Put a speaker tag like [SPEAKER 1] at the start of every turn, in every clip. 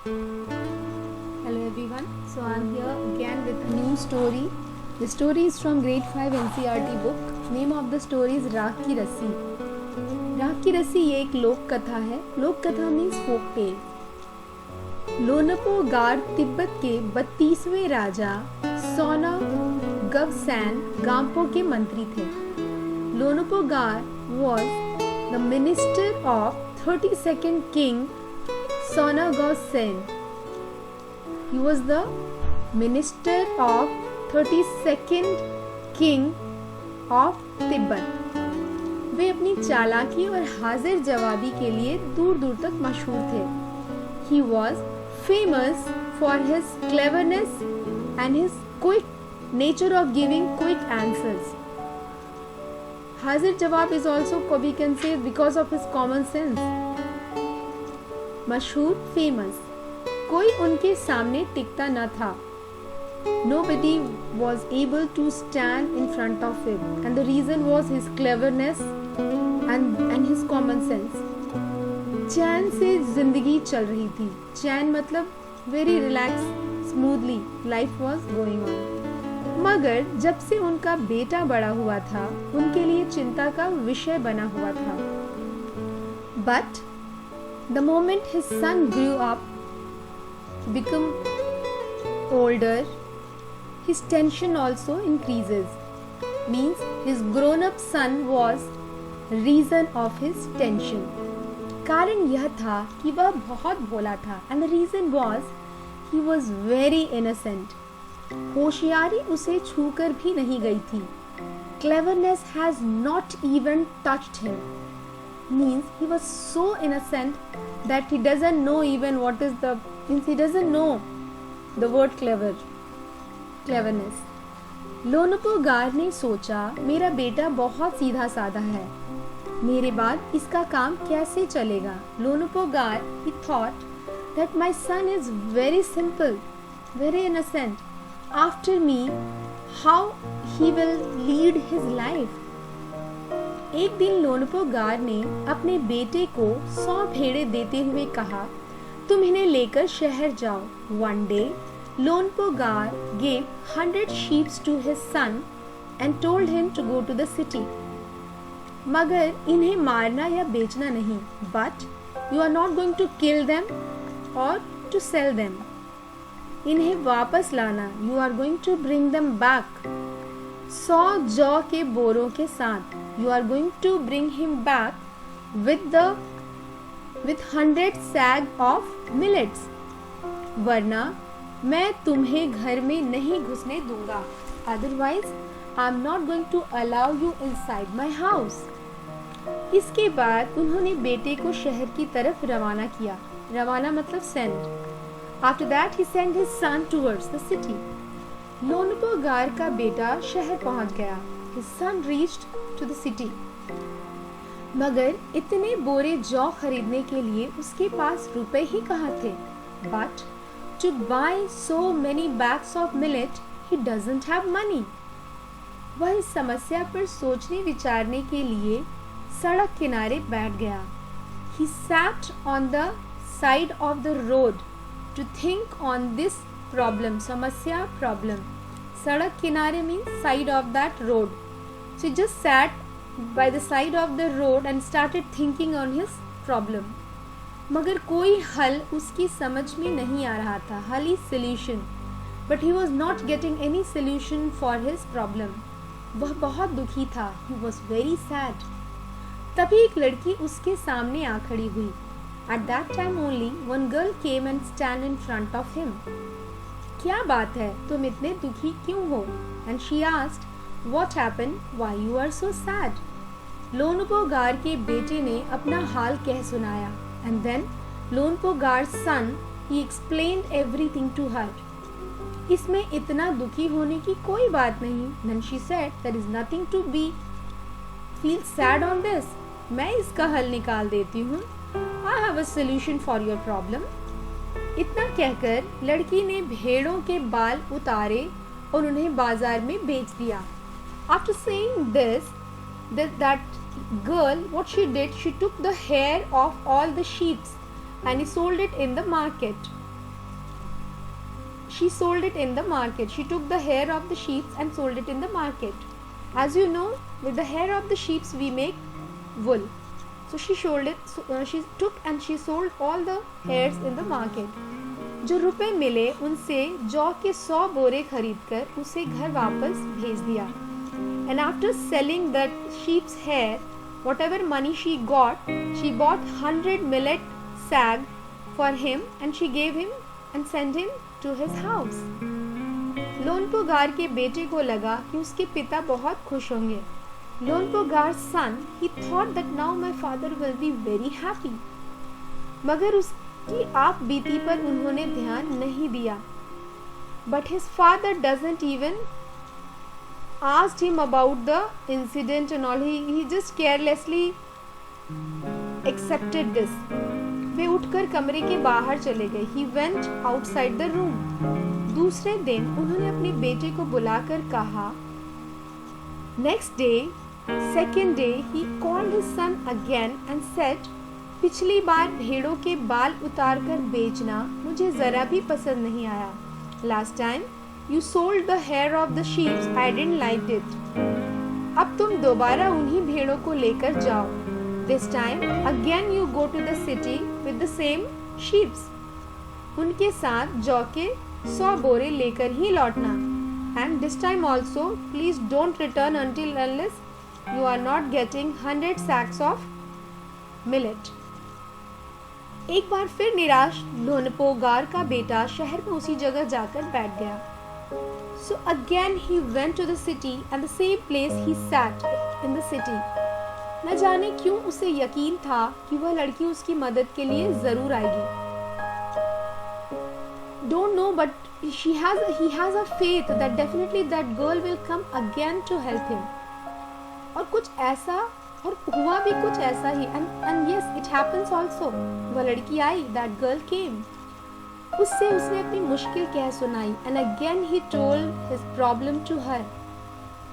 [SPEAKER 1] Hello everyone. So I'm here again with a new story. The story is from grade 5 NCERT book. Name of the story is राख की रस्सी. राख की रस्सी ये एक लोक कथा है. लोक कथा मीन्स फोक टेल. लोनपो गार तिब्बत के 32वें राजा सोना गवसैन गाम्पो के मंत्री थे. लोनपो गार was the minister of 32nd king Sonagausen. He was the minister of 32nd king of Tibet. वे अपनी चालाकी और हाजिर जवाबी के लिए दूर दूर तक मशहूर थे. He was famous for his cleverness and his quick nature of giving quick answers. हाजिर जवाब is also we can say because of his common sense. मशहूर फेमस. कोई उनके सामने टिकता न था. Nobody was able to stand in front of him, and the reason was his cleverness and his common sense. चैन से जिंदगी चल रही थी. चैन मतलब very relaxed, smoothly life was going on. मगर जब से उनका बेटा बड़ा हुआ था, उनके लिए चिंता का विषय बना हुआ था. But the moment his son grew up, become older, his tension also increases. Means his grown-up son was reason of his tension. कारण यह था कि वह बहुत भोला था, and the reason was he was very innocent. होशियारी उसे छूकर भी नहीं गई थी. Cleverness has not even touched him. Means he was so innocent that he doesn't know even what is the means he doesn't know the word cleverness. लोनपो गार ने सोचा, मेरा बेटा बहुत सीधा साधा है, मेरे बाद इसका काम कैसे चलेगा. लोनपो गार he thought that my son is very simple, very innocent. After me, how he will lead his life. एक दिन लोनपो गार ने अपने बेटे को 100 भेड़े देते हुए कहा, तुम इन्हें लेकर शहर जाओ. One day, लोनपो गार gave 100 sheep to his son and told him to go to the city. मगर इन्हें मारना या बेचना नहीं. But you are not going to kill them or to sell them. इन्हें वापस लाना. You are going to bring them back. 100 जौ के बोरों के साथ. You are going to bring him back with 100 sag of millets. वरना मैं तुम्हें घर में नहीं घुसने दूंगा. Otherwise, I am not going to allow you inside my house. इसके बाद उन्होंने बेटे को शहर की तरफ रवाना किया. रवाना मतलब send. After that, he sent his son towards the city. लोनपो गार का बेटा शहर पहुंच गया. His son reached to the city. मगर इतने बोरे जौ खरीदने के लिए उसके पास रुपए ही कहाँ थे. But to buy so many bags of millet, he doesn't have money. वह इस समस्या पर सोचने विचारने के लिए सड़क किनारे बैठ गया. He sat on the side of the road to think on this problem. समस्या problem. सड़क किनारे means side of that road. So he just sat by the side of the road and started thinking on his problem. मगर कोई हल उसकी समझ में नहीं आ रहा था. हल is solution. But he was not getting any solution for his problem. वह बहुत दुखी था. He was very sad. तभी एक लड़की उसके सामने आ खड़ी हुई. At that time only one girl came and stand in front of him. क्या बात है, तुम इतने दुखी क्यों हो? And she asked, what happened? Why you are so sad? लोनपो गार के बेटे ने अपना हाल कह सुनाया. And then लोनपो गार's son he explained everything to her. इसमें इतना दुखी होने की कोई बात नहीं. Then she said, there is nothing to be feel sad on this. मैं इसका हल निकाल देती हूँ. I have a solution for your problem. इतना कहकर लड़की ने भेड़ों के बाल उतारे और उन्हें बाजार में बेच दिया. After saying this, that girl, what she did, she took the hair of all the sheep and he sold it in the market. she sold it in the market. She took the hair of the sheep and sold it in the market. As you know, with the hair of the sheep we make wool. So she sold it. She took and she sold all the hairs in the market. जो रुपए मिले उनसे जौ के 100 बोरे खरीदकर उसे घर वापस भेज दिया. And after selling that sheep's hair, whatever money she got, she bought 100 millet sag for him and she gave him and sent him to his house. लोनपोगार के बेटे को लगा कि उसके पिता बहुत खुश होंगे. लोनपोगार son, he thought that now my father will be very happy. मगर उसकी आप बीती पर उन्होंने ध्यान नहीं दिया. But his father doesn't even asked him about the incident and all. He just carelessly accepted this. वे उठकर कमरे के बाहर चले गए. He went outside the room. दूसरे दिन उन्होंने अपने बेटे को बुलाकर कहा. Next day, second day, he called his son again and said, पिछली बार भेड़ों के बाल उतारकर बेचना मुझे जरा भी पसंद नहीं आया. Last time you sold the hair of the sheep. I didn't like it. अब तुम दोबारा उन्हीं भेड़ों को लेकर जाओ. This time again you go to the city with the same sheep. उनके साथ जौ के 100 बोरे लेकर ही लौटना. And this time also please don't return until unless you are not getting 100 sacks of millet. एक बार फिर निराश लोनपोगार का बेटा शहर में उसी जगह जाकर बैठ गया. So again he went to the city and the same place he sat in the city. न जाने क्यों उसे यकीन था कि वह लड़की उसकी मदद के लिए जरूर आएगी. Don't know, but he has a faith that definitely that girl will come again to help him. और कुछ ऐसा और हुआ भी कुछ ऐसा ही. And yes, it happens also. वह लड़की आई. That girl came. उससे उसने अपनी मुश्किल कह सुनाई. And again he told his problem to her.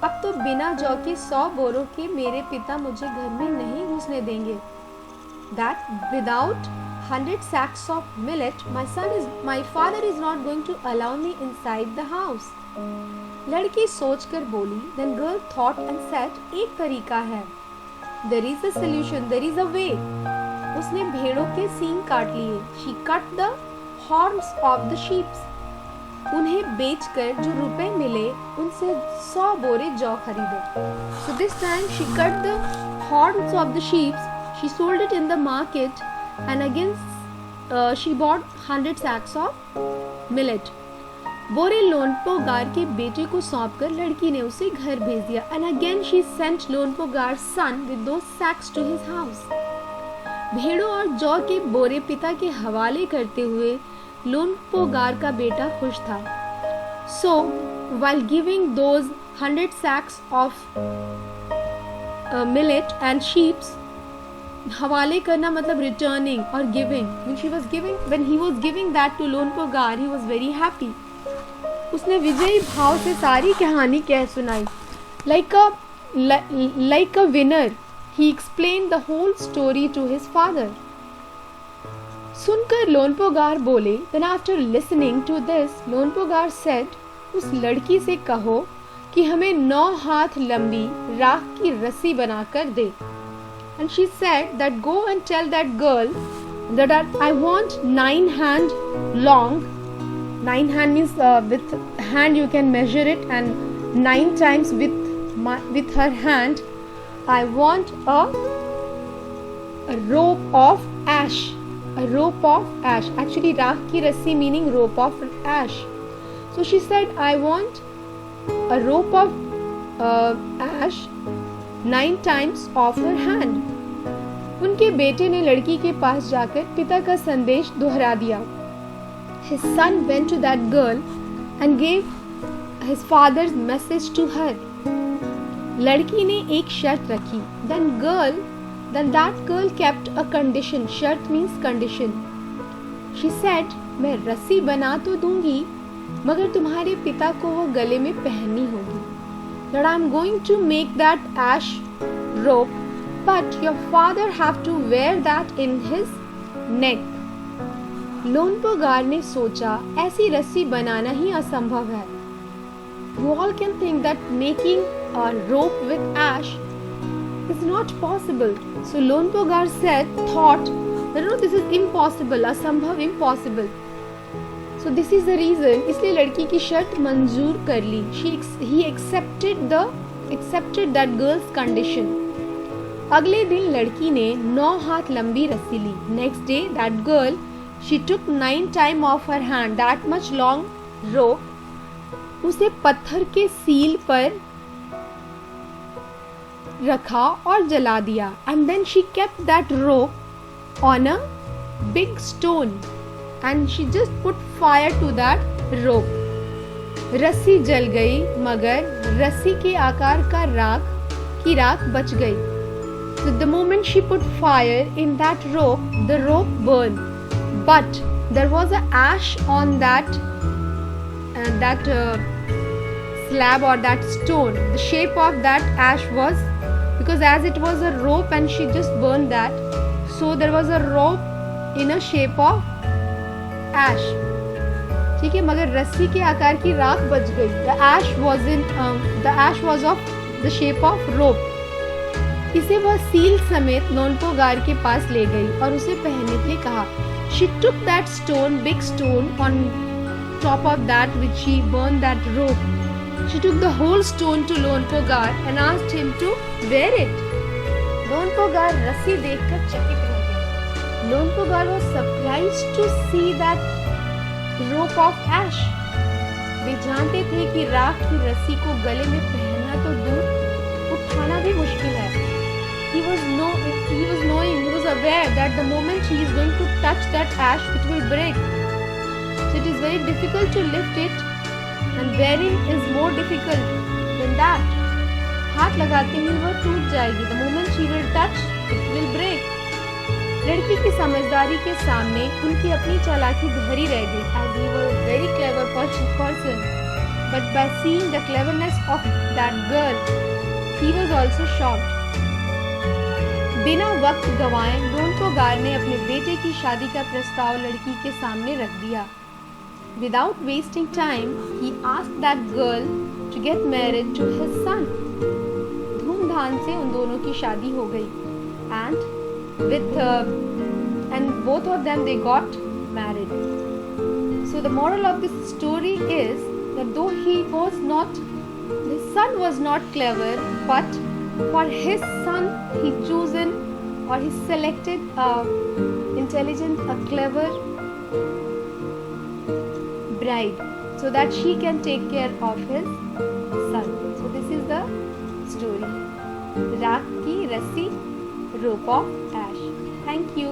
[SPEAKER 1] अब तो बिना जौ के 100 बोरों के मेरे पिता मुझे घर में नहीं घुसने देंगे. That without 100 sacks of millet, my father is not going to allow me inside the house. लड़की सोचकर बोली. Then girl thought and said, एक तरीका है. There is a solution. There is a way. उसने भेड़ों के सींग काट लिए. She cut the horns of the sheep. उन्हें बेचकर जो रुपए मिले उनसे 100 बोरे जौ खरीदे. So this time she cut the horns of the sheep. She sold it in the market and again she bought 100 sacks of millet. बोरे लोनपोगार के बेटे को सौंपकर लड़की ने उसे घर भेज दिया. And again she sent लोनपोगार's son with those sacks to his house. भेड़ों और जौ के बोरे पिता के हवाले करते हुए लोनपोगार का बेटा खुश था. So while giving those 100 sacks of millet and sheep, हवाले करना मतलब returning और giving. When he was giving that to लोनपोगार, he was very happy. उसने विजयी भाव से सारी कहानी कह सुनाई. Like a winner, he explained the whole story to his father. सुनकर लोनपोगार बोले. Then after listening to this, लोनपोगार said, उस लड़की से कहो कि हमें 9 हाथ लंबी राख की रस्सी बनाकर दे. And she said that go and tell that girl that I want 9 hand long. 9 hand means with hand you can measure it, and 9 times with her hand. I want a rope of ash. A rope of ash. Actually, राख की रस्सी meaning rope of ash. So she said, I want a rope of ash 9 times of her hand. उनके बेटे ने लड़की के पास जाकर पिता का संदेश दोहरा दिया. His son went to that girl and gave his father's message to her. लड़की ने एक शर्त रखी. Then that girl kept a condition. शर्त means condition. She said, मैं रस्सी बना तो दूंगी मगर तुम्हारे पिता को वो गले में पहननी होगी. That I am going to make that ash rope, but your father have to wear that in his neck. लोनपोगार ने सोचा ऐसी रस्सी बनाना ही असंभव है. You all can think that making a rope with ash is not possible. So Lonpogar thought that no, this is impossible, असंभव, impossible. So this is the reason. इसलिए लड़की की शर्त मंजूर कर ली. He accepted that girl's condition. अगले दिन लड़की ने 9 हाथ लंबी रस्सी ली. Next day, that girl, she took 9 times off her hand that much long rope. उसे पत्थर के सील पर रखा और जला दिया. And then she kept that rope on a big stone and she just put fire to that rope. रस्सी जल गई मगर रस्सी के आकार का राख बच गई. So the moment she put fire in that rope, the rope burned. But there was a ash on that slab or that stone. The shape of that ash was, because as it was a rope and she just burned that, so there was a rope in a shape of ash. ठीक है, मगर रस्सी के आकार की राख बच गई. The ash was of the shape of rope. इसे वह सील समेत लोनपोगार के पास ले गई और उसे पहनने के लिए कहा. She took that big stone on top of that which she burned that rope. She took the whole stone to Lonpogar and asked him to wear it. Lonpogar रस्सी देखकर चकित रह गया. Lonpogar was surprised to see that rope of ash. वे जानते थे कि राख की रस्सी को गले में पहनना तो दूर, उठाना भी मुश्किल है. He was aware that the moment he is going to touch that ash, it will break. So it is very difficult to lift it, and wearing is more difficult than that. हाथ लगाते ही वह टूट जाएगी. The moment she will touch, it will break. लड़की की समझदारी के सामने उनकी अपनी चालाकी धरी रह गई. As he was a very clever person, but by seeing the cleverness of that girl, he was also shocked. बिना वक्त गंवाए लोनपोगार ने अपने बेटे की शादी का प्रस्ताव लड़की के सामने रख दिया. Without wasting time, he asked that girl to get married to his son. धूमधाम से उन दोनों की शादी हो गई. And both of them they got married. So the moral of this story is that though his son was not clever, but for his son he selected a intelligent, a clever bride so that she can take care of his son. So this is the story. राख की रस्सी, rope of ash. Thank you.